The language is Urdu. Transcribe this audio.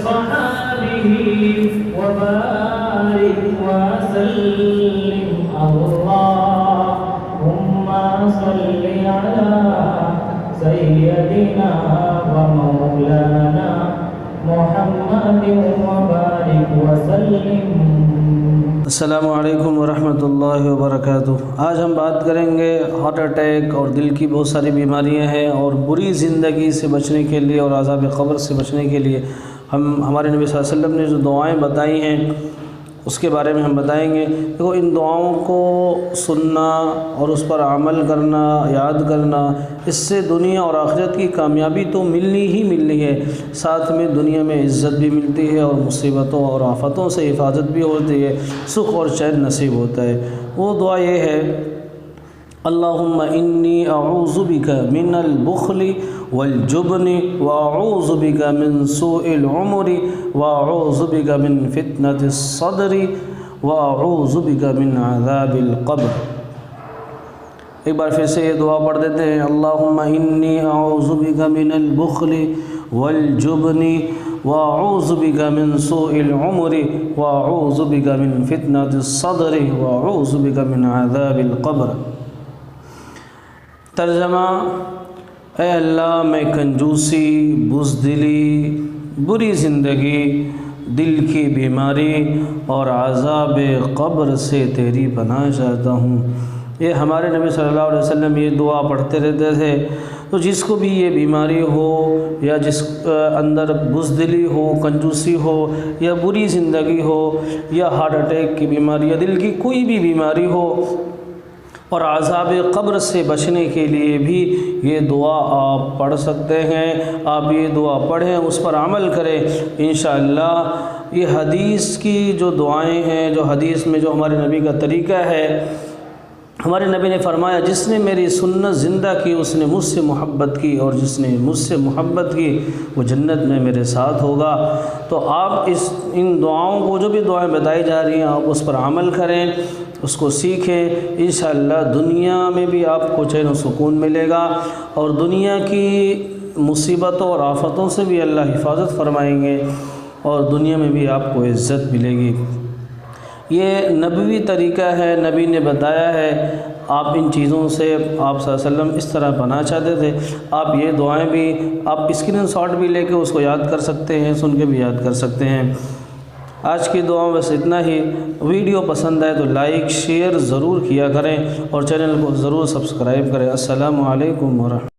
وأصحابه وبارك وسلم اللهم صل على سيدنا ومولانا محمد وبارك وسلم۔ السلام علیکم ورحمۃ اللہ وبرکاتہ۔ آج ہم بات کریں گے ہارٹ اٹیک اور دل کی بہت ساری بیماریاں ہیں، اور بری زندگی سے بچنے کے لیے اور عذاب قبر سے بچنے کے لیے ہمارے نبی صلی اللہ علیہ وسلم نے جو دعائیں بتائی ہیں اس کے بارے میں ہم بتائیں گے۔ دیکھو، ان دعاؤں کو سننا اور اس پر عمل کرنا، یاد کرنا، اس سے دنیا اور آخرت کی کامیابی تو ملنی ہی ملنی ہے، ساتھ میں دنیا میں عزت بھی ملتی ہے اور مصیبتوں اور آفتوں سے حفاظت بھی ہوتی ہے، سکھ اور چین نصیب ہوتا ہے۔ وہ دعا یہ ہے: اللہم انی اعوذ بک من البخل والجبن واعوذ بک من سوء العمر واعوذ بک من فتنة الصدر واعوذ بک من عذاب القبر۔ ایک بار پھر سے یہ دعا پڑھ دیتے ہیں: اللہم انی اعوذ بک من البخل والجبن واعوذ بک من سوء العمر واعوذ بک من فتنة الصدر واعوذ بک من عذاب القبر۔ ترجمہ: اے اللہ، میں کنجوسی، بزدلی، بری زندگی، دل کی بیماری اور عذاب قبر سے تیری پناہ چاہتا ہوں۔ یہ ہمارے نبی صلی اللہ علیہ وسلم یہ دعا پڑھتے رہتے تھے۔ تو جس کو بھی یہ بیماری ہو، یا جس اندر بزدلی ہو، کنجوسی ہو، یا بری زندگی ہو، یا ہارٹ اٹیک کی بیماری، یا دل کی کوئی بھی بیماری ہو، اور عذاب قبر سے بچنے کے لیے بھی یہ دعا آپ پڑھ سکتے ہیں۔ آپ یہ دعا پڑھیں، اس پر عمل کریں، انشاءاللہ۔ یہ حدیث کی جو دعائیں ہیں، جو حدیث میں جو ہمارے نبی کا طریقہ ہے، ہمارے نبی نے فرمایا: جس نے میری سنت زندہ کی اس نے مجھ سے محبت کی، اور جس نے مجھ سے محبت کی وہ جنت میں میرے ساتھ ہوگا۔ تو آپ ان دعاؤں کو، جو بھی دعائیں بتائی جا رہی ہیں، آپ اس پر عمل کریں، اس کو سیکھیں۔ انشاءاللہ دنیا میں بھی آپ کو چین و سکون ملے گا، اور دنیا کی مصیبتوں اور آفتوں سے بھی اللہ حفاظت فرمائیں گے، اور دنیا میں بھی آپ کو عزت ملے گی۔ یہ نبوی طریقہ ہے، نبی نے بتایا ہے۔ آپ ان چیزوں سے، آپ صلی اللہ علیہ وسلم اس طرح بنا چاہتے تھے۔ آپ یہ دعائیں بھی، آپ اسکرین شاٹ بھی لے کے اس کو یاد کر سکتے ہیں، سن کے بھی یاد کر سکتے ہیں۔ آج کی دعاؤں بس اتنا ہی۔ ویڈیو پسند آئے تو لائک شیئر ضرور کیا کریں، اور چینل کو ضرور سبسکرائب کریں۔ السلام علیکم ورحمۃ اللہ۔